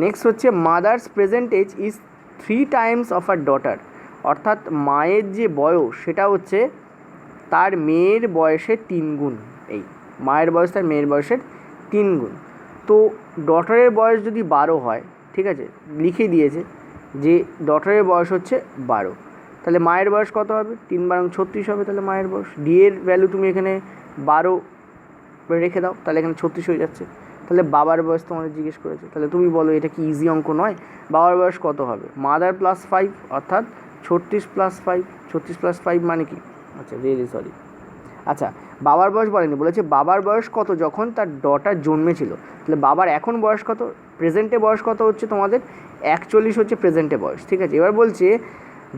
নেক্সট হচ্ছে mother's present age is 3 times of her daughter, অর্থাৎ মায়ের যে বয়স সেটা হচ্ছে তার মেয়ের বয়সের 3 গুণ। এই মায়ের বয়স তার মেয়ের বয়সের 3 গুণ। তো ডটারের বয়স যদি 12 হয়, ঠিক আছে, লিখে দিয়েছে যে ডটারের বয়স হচ্ছে 12, তাহলে মায়ের বয়স কত হবে, 3 × 36 হবে। তাহলে মায়ের বয়স, ডি এর ভ্যালু তুমি এখানে 12 রেখে দাও, তাহলে এখানে 36 হয়ে যাচ্ছে। তাহলে বাবার বয়স তোমাদের জিজ্ঞেস করেছে, তাহলে তুমি বলো এটা কি ইজি অঙ্ক নয়? বাবার বয়স কত হবে, মাদার প্লাস 5, অর্থাৎ 36 + 5, 36 + 5 মানে কি, আচ্ছা রিয়েলি সরি, আচ্ছা বাবার বয়স বলেনি, বলেছে বাবার বয়স কত যখন তার ডটার জন্মেছিল। তাহলে বাবার এখন বয়স কত, প্রেজেন্টে বয়স কত হচ্ছে তোমাদের 41 হচ্ছে প্রেজেন্টে বয়স, ঠিক আছে। এবার বলছে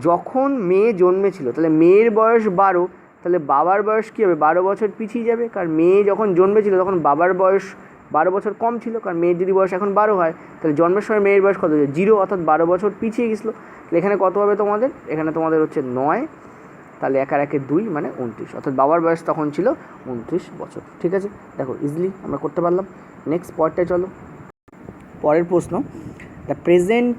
যখন মেয়ে জন্মেছিল, তাহলে মেয়ের বয়স 12, তাহলে বাবার বয়স কী হবে, 12 বছর পিছিয়ে যাবে, কারণ মেয়ে যখন জন্মেছিল তখন বাবার বয়স 12 বছর কম ছিল, কারণ মেয়ের যদি বয়স এখন 12 হয়, তাহলে জন্মের সময় মেয়ের বয়স কত, 0, অর্থাৎ 12 বছর পিছিয়ে গেছিলো। তাহলে এখানে কত হবে তোমাদের, এখানে তোমাদের হচ্ছে 9, তাহলে 1 আর 1 2 মানে 29, অর্থাৎ বাবার বয়স তখন ছিল 29 বছর, ঠিক আছে। দেখো ইজিলি আমরা করতে পারলাম। নেক্সট পয়েন্টটায় চলো। পরের প্রশ্ন, the present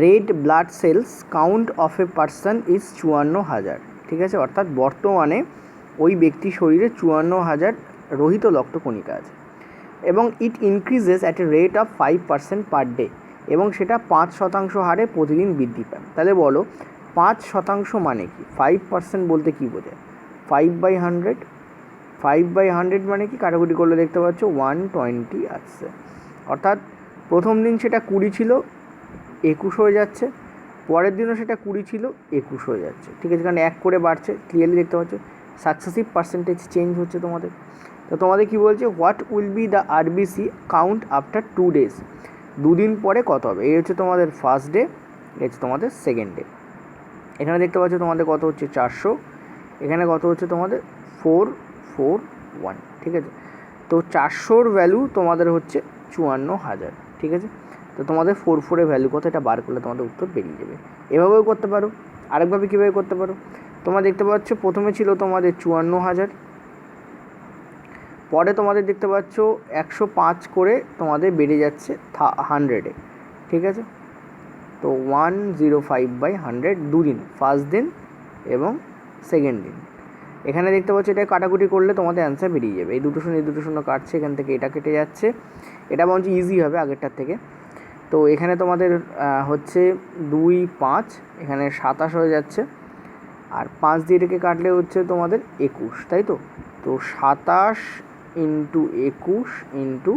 red blood cells count of a person is 54,000, ঠিক আছে। অর্থাৎ বর্তমানে ওই ব্যক্তির শরীরে 54,000 রোহিত রক্তকণিকা আছে, এবং it increases at a rate of 5% per day, এবং সেটা 5% হারে প্রতিদিন বৃদ্ধি পায়। তাহলে বলো 5% মানে কি, 5% বলতে কী বোঝায়, 5/100, 5/100 মানে কি, কাটাকুটি করলে দেখতে পাচ্ছ 120 আসছে। অর্থাৎ প্রথম দিন সেটা 20 ছিল, 21 হয়ে যাচ্ছে, পরের দিনও সেটা 20 ছিল, 21 হয়ে যাচ্ছে, ঠিক আছে। কারণ 1 করে বাড়ছে, ক্লিয়ারলি দেখতে পাচ্ছ, সাকসেসিভ পার্সেন্টেজ চেঞ্জ হচ্ছে তোমাদের। তো তোমাদের কী বলছে, what will be the RBC count after 2 days, 2 দিন পরে কত হবে। এই হচ্ছে তোমাদের ফার্স্ট ডে, এই হচ্ছে তোমাদের সেকেন্ড ডে। এখানে দেখতে পাচ্ছ তোমাদের কত হচ্ছে 400, এখানে কত হচ্ছে তোমাদের 441, ঠিক আছে। তো 400-র ভ্যালু তোমাদের হচ্ছে 54,000, ঠিক আছে। তো তোমাদের 44-এর ভ্যালু কত, এটা বার করলে তোমাদের উত্তর বেরিয়ে যাবে। এভাবেও করতে পারো, আরেকভাবে কীভাবে করতে পারো, তোমরা দেখতে পাচ্ছ প্রথমে ছিল তোমাদের 54,000, পরে তোমাদের দেখতে পাচ্ছ 105 করে তোমাদের বেড়ে যাচ্ছে 100-এ, ঠিক আছে। তো 105/100, 2 দিন, ফার্স্ট দিন এবং সেকেন্ড দিন। এখানে দেখতে পাচ্ছ এটা কাটাকুটি করলে তোমাদের অ্যান্সার বেরিয়ে যাবে। এই দুটো শূন্য কাটছে, এখান থেকে এটা কেটে যাচ্ছে, এটা বরঞ্চ ইজি হবে আগেরটার থেকে। তো এখানে তোমাদের হচ্ছে 2, 5, এখানে 27 হয়ে যাচ্ছে, আর 5 দিয়ে এটাকে কাটলে হচ্ছে তোমাদের 21, তাই তো। তো 27 × 21 ×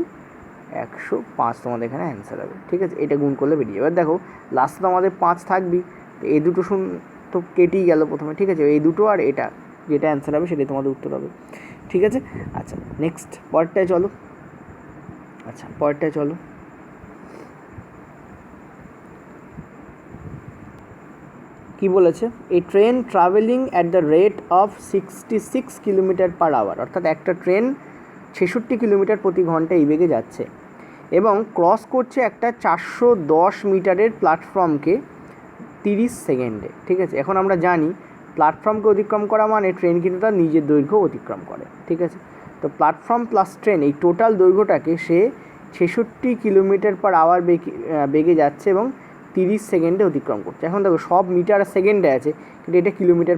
105 তোমাদের এখানে অ্যান্সার হবে, ঠিক আছে। এটা গুণ করলে বেরিয়ে যাবে। এবার দেখো লাস্টে তো আমাদের 5 থাকবেই, তো এই দুটো তো কেটেই গেল প্রথমে, ঠিক আছে। এই দুটো আর এটা যেটা অ্যান্সার হবে সেটাই তোমাদের উত্তর হবে, ঠিক আছে। আচ্ছা নেক্সট পরেরটায় চলো। কি বলেছে, এই train travelling at the rate of 66 km/h, অর্থাৎ একটা ট্রেন 66 কিলোমিটার প্রতি ঘন্টা এই বেগে যাচ্ছে এবং ক্রস করছে একটা 410 মিটারের প্ল্যাটফর্মকে 30 সেকেন্ডে, ঠিক আছে। এখন আমরা জানি প্ল্যাটফর্মকে অতিক্রম করা মানে ট্রেন কিন্তু তার নিজের দৈর্ঘ্য অতিক্রম করে, ঠিক আছে। তো প্ল্যাটফর্ম প্লাস ট্রেন এই টোটাল দৈর্ঘ্যটাকে সে 66 km/h বেগে যাচ্ছে এবং 30 সেকেন্ডে অতিক্রম করছে। এখন দেখো সব মিটার সেকেন্ডে আছে, কিন্তু এটা km/h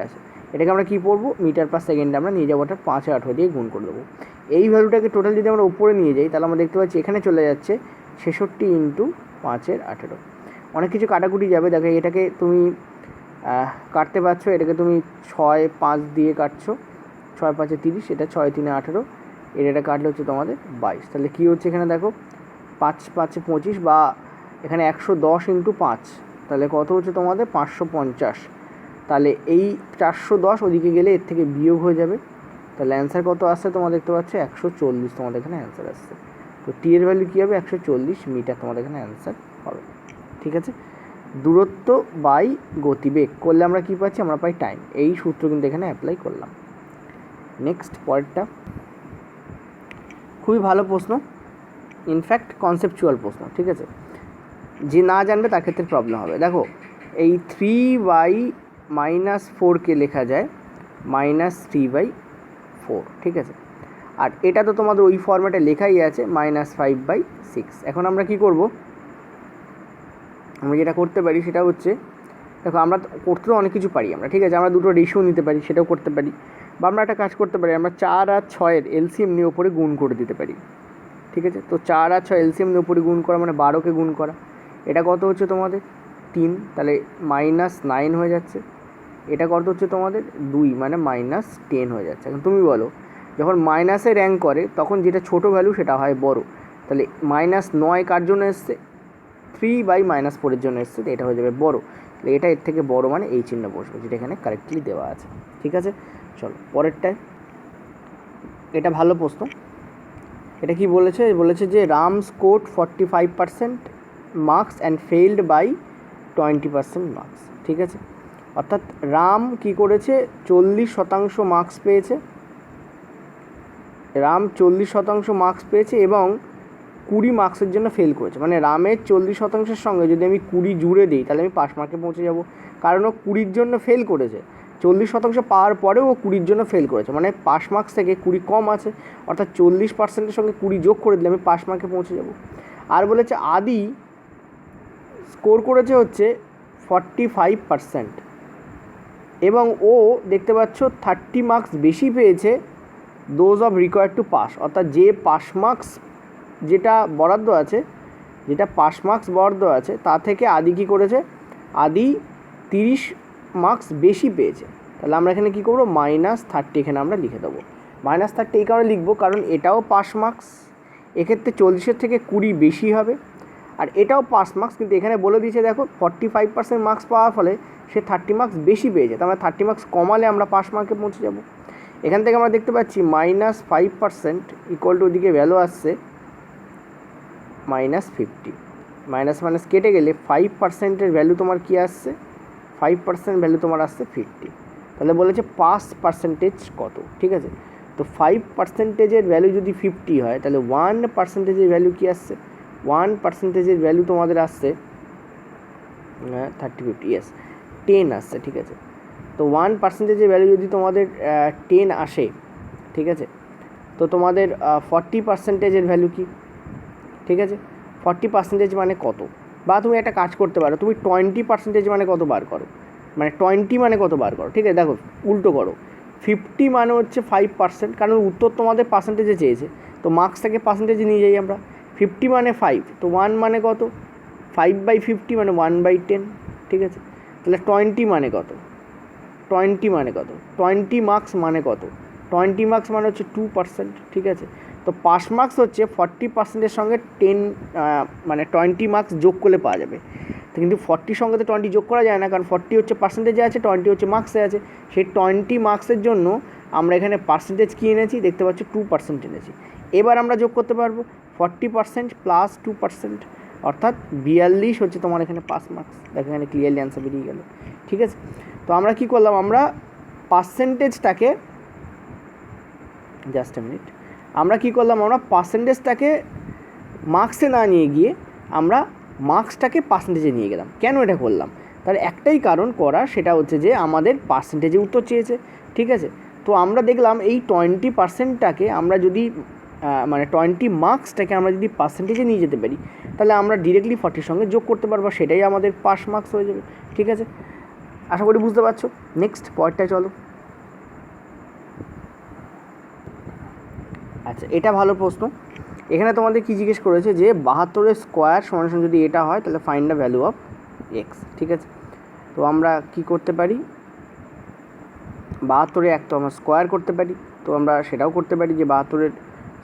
আছে। এটাকে আমরা কী করবো, মিটার/সেকেন্ডে আমরা নিয়ে যাবো, ওটা 5/18 দিয়ে গুণ করে দেবো। এই ভ্যালুটাকে টোটাল যদি আমরা উপরে নিয়ে যাই, তাহলে আমরা দেখতে পাচ্ছি এখানে চলে যাচ্ছে 66 × 5/18। অনেক কিছু কাটাকুটি যাবে, দেখো এটাকে তুমি কাটতে পারছো, এটাকে তুমি 6, 5 দিয়ে কাটছো, 6, 5 30, এটা 6, 3 18, এটা কাটলে হচ্ছে তোমাদের 22। তাহলে কী হচ্ছে এখানে দেখো 5, 5 25, বা এখানে 110 × 5, তাহলে কত হচ্ছে তোমাদের 550। তাহলে এই 410 ওদিকে গেলে এর থেকে বিয়োগ হয়ে যাবে, তাহলে অ্যান্সার কত আসছে তোমরা দেখতে পাচ্ছ 140 তোমাদের এখানে অ্যান্সার আসছে। তো টি এর ভ্যালু কী হবে 140 মিটার তোমাদের এখানে অ্যান্সার হবে, ঠিক আছে। দূরত্ব বাই গতিবেগ করলে আমরা কী পাচ্ছি, আমরা পাই টাইম। এই সূত্র কিন্তু এখানে অ্যাপ্লাই করলাম। নেক্সট পরেরটা খুবই ভালো প্রশ্ন, ইনফ্যাক্ট কনসেপচুয়াল প্রশ্ন, ঠিক আছে, যে না জানবে তার ক্ষেত্রে প্রবলেম হবে। দেখো এই 3/-4কে লেখা যায় -3/4, ঠিক আছে, আর এটা তো তোমাদের ওই ফর্ম্যাটে লেখাই আছে -5/6। এখন আমরা কি করব, আমরা যেটা করতে পারি সেটা হচ্ছে, দেখো আমরা করতে তো অনেক কিছু পারি আমরা, ঠিক আছে, আমরা দুটো রেশিও নিতে পারি, সেটাও করতে পারি, বা আমরা একটা কাজ করতে পারি, আমরা 4 আর 6-এর এলসিএম নিয়ে ওপরে গুণ করে দিতে পারি, ঠিক আছে। তো 4 আর 6 এলসিএম নিয়ে ওপরে গুণ করা মানে 12কে গুণ করা, এটা কত হচ্ছে তোমাদের 3, তাহলে -9 হয়ে যাচ্ছে। এটা কত হচ্ছে তোমাদের 2, মানে -10 হয়ে যাচ্ছে। এখন তুমি বলো, যখন মাইনাসে র্যাঙ্ক করে তখন যেটা ছোটো ভ্যালু সেটা হয় বড়, তাহলে -9 কার জন্য এসছে, 3/-4-এর জন্য এসছে, তো এটা হয়ে যাবে বড়, তাহলে এটা এর থেকে বড়, মানে এই চিহ্ন বসবে, যেটা এখানে কারেক্টলি দেওয়া আছে, ঠিক আছে। চলো পরেরটায়, এটা ভালো প্রশ্ন। এটা কি বলেছে, বলেছে যে Ram scored 45% marks and failed by 20% marks, ঠিক আছে। অর্থাৎ রাম কি করেছে, 40% মার্কস পেয়েছে, রাম 40% মার্কস পেয়েছে এবং 20 মার্কসের জন্য ফেল করেছে। মানে রামের 40%-এর সঙ্গে যদি আমি 20 জুড়ে দিই তাহলে আমি 5 মার্কে পৌঁছে যাব, কারণ ও 20-র জন্য ফেল করেছে। 40% পাওয়ার পরেও ও 20-র জন্য ফেল করেছে, মানে 5 মার্কস থেকে 20 কম আছে, অর্থাৎ 40%-এর সঙ্গে 20 যোগ করে দিলে আমি 5 মার্কে পৌঁছে যাব। আর বলেছে আদি স্কোর করেছে হচ্ছে 45% এবং ও দেখতে পাচ্ছ 30 মার্কস বেশি পেয়েছে those of required to pass, অর্থাৎ যে পাস মার্কস যেটা বরাদ্দ আছে, যেটা পাস মার্কস বরাদ্দ আছে তা থেকে আদি কী করেছে, আদি 30 মার্কস বেশি পেয়েছে। তাহলে আমরা এখানে কী করবো, -30 এখানে আমরা লিখে দেবো। -30 এই কারণে লিখবো কারণ এটাও পাস মার্কস, এক্ষেত্রে 40-এর থেকে 20 বেশি হবে, আর এটাও পাস মার্কস, কিন্তু এখানে বলে দিয়েছে দেখো 45% মার্কস পাওয়ার ফলে সে 30 মার্কস বেশি পেয়েছে, তার মানে 30 মার্কস কমালে আমরা পাস মার্কে পৌঁছে যাব। এখান থেকে আমরা দেখতে পাচ্ছি -5% ইকুয়াল টু ওদিকে ভ্যালু আসছে -50, মাইনাস কেটে গেলে 5%-এর ভ্যালু তোমার কী আসছে, 5% ভ্যালু তোমার আসছে 50। তাহলে বলেছে পাস পার্সেন্টেজ কত, ঠিক আছে। তো 5%-এর ভ্যালু যদি 50 হয় তাহলে 1%-এর ভ্যালু কী আসছে, 1%-এর ভ্যালু তোমাদের আসছে 30-50, ইয়েস 10 আসছে, ঠিক আছে। তো 1%-এর ভ্যালু যদি তোমাদের 10 আসে, ঠিক আছে, তো তোমাদের 40%-এর ভ্যালু কি, ঠিক আছে, 40% মানে কত, বা তুমি একটা কাজ করতে পারো, তুমি 20% মানে কত বার করো, মানে 20 মানে কত বার করো, ঠিক আছে। দেখো উল্টো করো, 50 মানে হচ্ছে 5%, কারণ উত্তর তোমাদের পার্সেন্টেজে চেয়েছে, তো মার্কসটাকে পার্সেন্টেজে নিয়ে যাই আমরা, 50 মানে 5, তো 1 মানে কত, 5/50 মানে 1/10, ঠিক আছে। তাহলে 20 মানে কত, 20 মানে কত, 20 মার্কস মানে কত, 20 মার্কস মানে হচ্ছে 2%, ঠিক আছে। তো পাস মার্কস হচ্ছে 40%-এর সঙ্গে 10 মানে 20 মার্কস যোগ করলে পাওয়া যাবে, তো কিন্তু 40 সঙ্গে তো 20 যোগ করা যায় না, কারণ 40 হচ্ছে পার্সেন্টেজে আছে, 20 হচ্ছে মার্কসে আছে। সেই 20 মার্কসের জন্য আমরা এখানে পার্সেন্টেজ কী এনেছি, দেখতে পাচ্ছি 2% এনেছি। এবার আমরা যোগ করতে পারবো 40% প্লাস 2%, অর্থাৎ 42 হচ্ছে তোমার এখানে পাস মার্কস। দেখো এখানে ক্লিয়ারলি অ্যান্সার বেরিয়ে গেল, ঠিক আছে। তো আমরা কী করলাম, আমরা পার্সেন্টেজটাকে, জাস্ট এ মিনিট, আমরা কী করলাম, আমরা পার্সেন্টেজটাকে মার্কসে না নিয়ে গিয়ে আমরা মার্কসটাকে পার্সেন্টেজে নিয়ে গেলাম। কেন এটা করলাম, তার একটাই কারণ করার, সেটা হচ্ছে যে আমাদের পার্সেন্টেজে উত্তর চেয়েছে, ঠিক আছে। তো আমরা দেখলাম এই 20%-টাকে আমরা যদি মানে 20 মার্কসটাকে আমরা যদি পার্সেন্টেজে নিয়ে যেতে পারি, তাহলে আমরা ডিরেক্টলি 40-র সঙ্গে যোগ করতে পারবো, সেটাই আমাদের পাস মার্কস হয়ে যাবে, ঠিক আছে। আশা করি বুঝতে পারছো। নেক্সট পয়েন্টটায় চলো। আচ্ছা, এটা ভালো প্রশ্ন। এখানে তোমাদের কী জিজ্ঞেস করেছে যে 72-এর স্কোয়ার সমান যদি এটা হয় তাহলে find the value of x, ঠিক আছে। তো আমরা কি করতে পারি, 72-এর এক তো আমরা স্কোয়ার করতে পারি, তো আমরা সেটাও করতে পারি যে 72-এর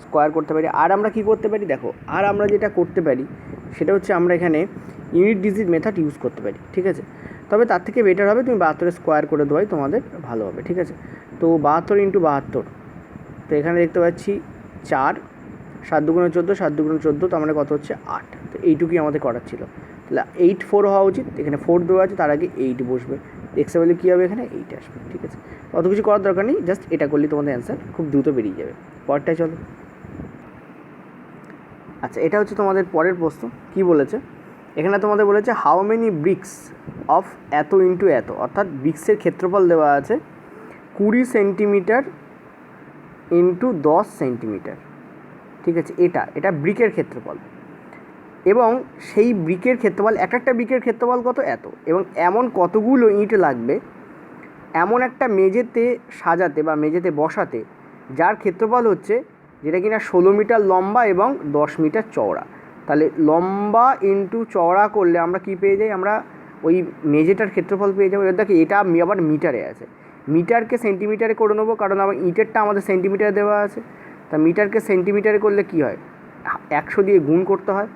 স্কোয়ার করতে পারি। আর আমরা কি করতে পারি, দেখো আর আমরা যেটা করতে পারি সেটা হচ্ছে আমরা এখানে ইউনিট ডিজিট মেথড ইউজ করতে পারি, ঠিক আছে। তবে তার থেকে বেটার হবে তুমি 72-এর স্কোয়ার করে দেওয়াই তোমাদের ভালো হবে, ঠিক আছে। তো 72 × 72, তো এখানে দেখতে পাচ্ছি 4, 7 × 14, 7 × 14, তো আমরা কত হচ্ছে 8, তো এইটুকুই আমাদের করার ছিল। তাহলে 8 4 হওয়া উচিত, এখানে 4 দেওয়া আছে, তার আগে 8 বসবে, এক্সের ভ্যালু কী হবে এখানে 8 আসবে। ঠিক আছে, অত কিছু করার দরকার নেই, জাস্ট এটা করলেই তোমাদের অ্যান্সার খুব দ্রুত বেরিয়ে যাবে। পরেরটায় চলো। আচ্ছা, এটা হচ্ছে তোমাদের পরের প্রশ্ন। কি বলেছে এখানে তোমাদের বলেছে হাউ মেনি ব্রিক্স অফ এত ইন্টু এত, অর্থাৎ ব্রিক্সের ক্ষেত্রফল দেওয়া আছে 20 সেন্টিমিটার ইন্টু 10 সেন্টিমিটার। ঠিক আছে, এটা ব্রিকের ক্ষেত্রফল, এবং সেই ব্রিকের ক্ষেত্রফল একটা ব্রিকের ক্ষেত্রফল কত এত, এবং এমন কতগুলো ইঁট লাগবে এমন একটা মেঝেতে সাজাতে বা মেঝেতে বসাতে যার ক্ষেত্রফল হচ্ছে, যেটা কিনা 16 মিটার লম্বা এবং 10 মিটার চওড়া। তাহলে লম্বা ইন্টু চওড়া করলে আমরা কি পেয়ে যাই, আমরা ওই মেঝেটার ক্ষেত্রফল পেয়ে যাবো। এবার দেখি এটা আবার মিটারে আছে, মিটারকে সেন্টিমিটারে করে নেবো, কারণ আমার ইটেরটা আমাদের সেন্টিমিটারে দেওয়া আছে। তা মিটারকে সেন্টিমিটারে করলে কি হয়, 100 দিয়ে গুণ করতে হয়,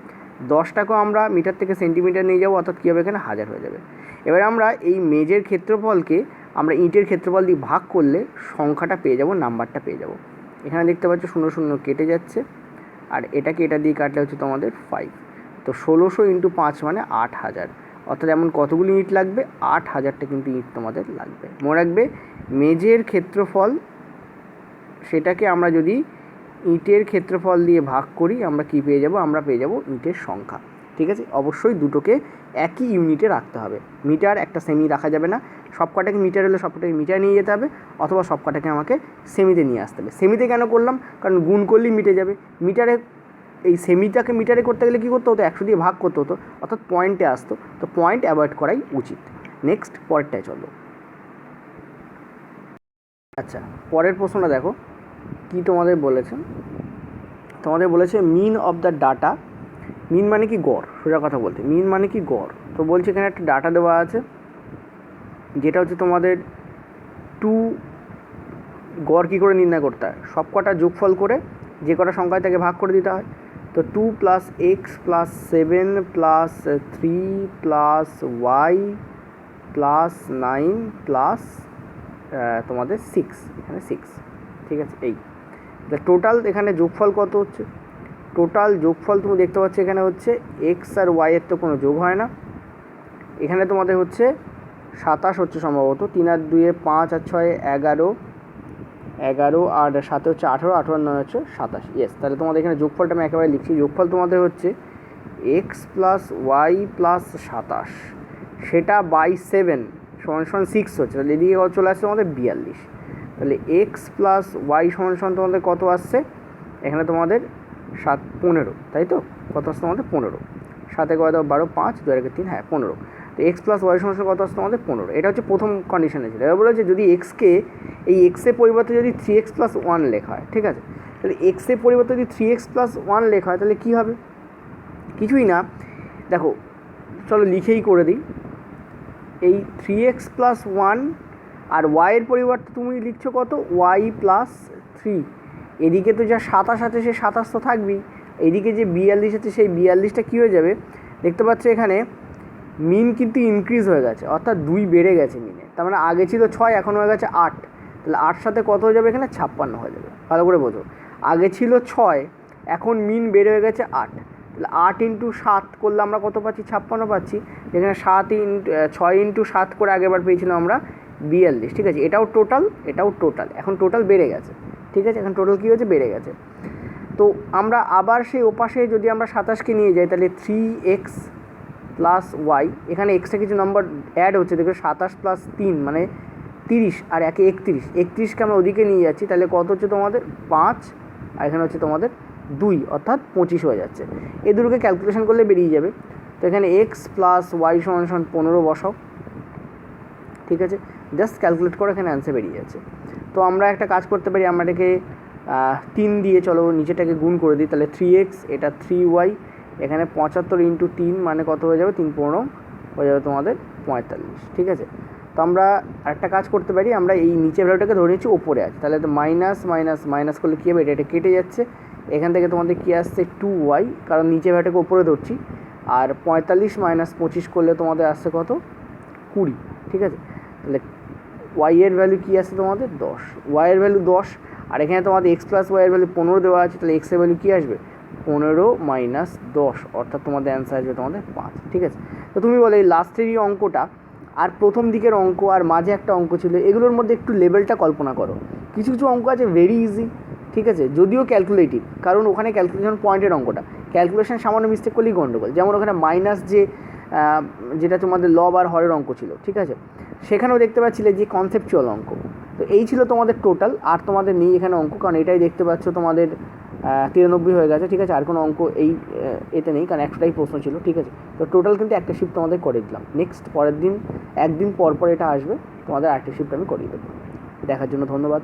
10টাকেও আমরা মিটার থেকে সেন্টিমিটার নিয়ে যাবো, অর্থাৎ কী হবে এখানে 1000 হয়ে যাবে। এবার আমরা এই মেঝের ক্ষেত্রফলকে আমরা ইটের ক্ষেত্রফল দিয়ে ভাগ করলে সংখ্যাটা পেয়ে যাব, নাম্বারটা পেয়ে যাব। এখানে দেখতে পাচ্ছ 0 0 কেটে যাচ্ছে, আর এটাকে এটা দিয়ে কাটলে হচ্ছে তোমাদের 5। তো 1600 ইন্টু 5 মানে 8000, অর্থাৎ এমন কতগুলি ইট লাগবে, 8000টা কিন্তু ইট তোমাদের লাগবে। মনে রাখবে মেঝের ক্ষেত্রফল সেটাকে আমরা যদি ইটের ক্ষেত্রফল দিয়ে ভাগ করি আমরা কি পেয়ে যাব, আমরা পেয়ে যাব ইটের সংখ্যা। ঠিক আছে, অবশ্যই দুটোকে একই ইউনিটে রাখতে হবে, মিটার একটা সেমি রাখা যাবে না। সব কটাকে মিটার হলে সব কটাকে মিটার নিয়ে যেতে হবে, অথবা সব কটাকে আমাকে সেমিতে নিয়ে আসতে হবে। সেমিতে কেন করলাম, কারণ গুণ করলেই মিটে যাবে। মিটারে এই সেমিটাকে মিটারে করতে গেলে কী করতে হতো, 100 দিয়ে ভাগ করতে হতো, অর্থাৎ পয়েন্টে আসতো। তো পয়েন্ট অ্যাভয়েড করাই উচিত। নেক্সট পরেরটায় চলো। আচ্ছা, পরের প্রশ্নটা দেখো কি তোমাদের বলেছে। তোমাদের বলেছে মিন অফ দ্য ডাটা, মিন মানে কি গড়, সোজা কথা বলতে মিন মানে কি গড়। তো বলছে এখানে একটা ডাটা দেওয়া আছে, যেটা হচ্ছে তোমাদের 2, গড় কী করে নির্ণয় করতে হয়, সব কটা যোগফল করে যে কটা সংখ্যায় তাকে ভাগ করে দিতে হয়। তো 2 + x + 7 + 3 + y + 9 প্লাস তোমাদের 6, এখানে 6। ঠিক আছে, এই টোটাল এখানে যোগফল কত হচ্ছে, টোটাল যোগফল তুমি দেখতে পাচ্ছ এখানে হচ্ছে এক্স আর ওয়াইয়ের তো কোনো যোগ হয় না, এখানে তোমাদের হচ্ছে 27 হচ্ছে সম্ভবত, 3 আর 2 5 আর 6 11, 11 আর 7 হচ্ছে 18, 18 আর 9 হচ্ছে 27। ইয়েস, তাহলে তোমাদের এখানে যোগফলটা আমি একেবারে লিখছি। যোগফল তোমাদের হচ্ছে এক্স প্লাস ওয়াই প্লাস 27, সেটা বাই 7 = 6 হচ্ছে, তাহলে এদিকে চলে আসছে তোমাদের 42। তাহলে এক্স প্লাস ওয়াই = তোমাদের কত আসছে, এখানে তোমাদের 15, তাই তো, কত আসছে তোমাদের 15, 7 × 12 5 2 আর 3, হ্যাঁ 15। তো এক্স প্লাস ওয়াই = কত আসছে তোমাদের 15। এটা হচ্ছে প্রথম কন্ডিশনে ছিল। এবার বলেছে যদি এক্সকে এই এক্সের পরিবর্তে যদি 3x + 1 লেখা হয়, ঠিক আছে, তাহলে এক্সের পরিবর্তে যদি 3x + 1 লেখা হয় তাহলে কী হবে, কিছুই না, দেখো চলো লিখেই করে দিই। এই 3x + 1 আর ওয়াইয়ের পরিবর্তে তুমি লিখছো কত, y + 3, এদিকে তো যা 27 আছে সে 27 তো থাকবেই, এদিকে যে 42 আছে সেই 42টা কী হয়ে যাবে, দেখতে পাচ্ছ এখানে মিন কিন্তু ইনক্রিজ হয়ে গেছে, অর্থাৎ 2 বেড়ে গেছে মিনে। তার মানে আগে ছিল 6, এখন হয়ে গেছে 8, তাহলে 8 সাথে কত হয়ে যাবে এখানে 56 হয়ে যাবে। ভালো করে বোঝো, আগে ছিল 6, এখন মিন বেড়ে হয়ে গেছে 8, তাহলে 8 × 7 করলে আমরা কত পাচ্ছি, 56 পাচ্ছি। যেখানে 6 × 7 করে আগেরবার পেয়েছিলাম আমরা 42। ঠিক আছে, এটাও টোটাল, এটাও টোটাল, এখন টোটাল বেড়ে গেছে। ঠিক আছে, এখন টোটাল কী হয়েছে, বেড়ে গেছে। তো আমরা আবার সেই ওপাশে যদি আমরা 27কে নিয়ে যাই তাহলে 3x + y, এখানে এক্সট্রা কিছু নম্বর অ্যাড হচ্ছে, দেখো 27 + 3 মানে 30, আর 1 31, 31কে আমরা ওদিকে নিয়ে যাচ্ছি, তাহলে কত হচ্ছে তোমাদের 5, আর এখানে হচ্ছে তোমাদের 2, অর্থাৎ 25 হয়ে যাচ্ছে। এই দুটোকে ক্যালকুলেশন করলে বেরিয়ে যাবে। তো এখানে x + y = 15 বসাও। ঠিক আছে, জাস্ট ক্যালকুলেট করে এখানে অ্যান্সার বেরিয়ে যাচ্ছে। তো আমরা একটা কাজ করতে পারি, আমরা এটাকে 3 দিয়ে চলো নিচেটাকে গুণ করে দিই, তাহলে 3x, এটা 3y, এখানে 75 × 3 মানে কত হয়ে যাবে, 3 15 হয়ে যাবে তোমাদের 45। ঠিক আছে, তো আমরা আরেকটা কাজ করতে পারি, আমরা এই নিচের ভ্যালুটাকে ধরে নিচ্ছি ওপরে আছে, তাহলে তো মাইনাস মাইনাস মাইনাস করলে কী হবে, এটা কেটে যাচ্ছে, এখান থেকে তোমাদের কী আসছে 2y, কারণ নিচের ভ্যালুটাকে ওপরে ধরছি, আর 45 - 25 করলে তোমাদের আসছে কত, 20। ঠিক আছে, তাহলে ওয়াইয়ের ভ্যালু কী আসছে তোমাদের 10, ওয়াইয়ের ভ্যালু 10, আর এখানে তোমাদের x + y এর ভ্যালু 15 দেওয়া আছে, তাহলে এক্সের ভ্যালু কী আসবে 15 মাইনাস 10, অর্থাৎ তোমাদের অ্যান্সার আসবে তোমাদের 5। ঠিক আছে, তো তুমি বলে এই লাস্টের এই অঙ্কটা আর প্রথম দিকের অঙ্ক আর মাঝে একটা অঙ্ক ছিল, এগুলোর মধ্যে একটু লেভেলটা কল্পনা করো। কিছু কিছু অঙ্ক আছে ভেরি ইজি, ঠিক আছে, যদিও ক্যালকুলেটিভ, কারণ ওখানে ক্যালকুলেশন পয়েন্টের অঙ্কটা, ক্যালকুলেশন সামান্য মিস্টেক করলেই গণ্ডগোল। যেমন ওখানে মাইনাস যেটা তোমাদের লব আর হরের অঙ্ক ছিল, ঠিক আছে, সেখানেও দেখতে পাচ্ছিলে যে কনসেপচুয়াল অঙ্ক। তো এই ছিল তোমাদের টোটাল, আর তোমাদের নেই এখানে অঙ্ক, কারণ এটাই দেখতে পাচ্ছ তোমাদের 93 হয়ে গেছে। ঠিক আছে, আর কোনো অঙ্ক এই এতে নেই, কারণ একটাই প্রশ্ন ছিল। ঠিক আছে, তো টোটাল কিন্তু একটা শিফট তোমাদের করে দিলাম। নেক্সট পরের দিন একদিন পর পর এটা আসবে, তোমাদের আরেকটা শিফট আমি করিয়ে দেবো। দেখার জন্য ধন্যবাদ।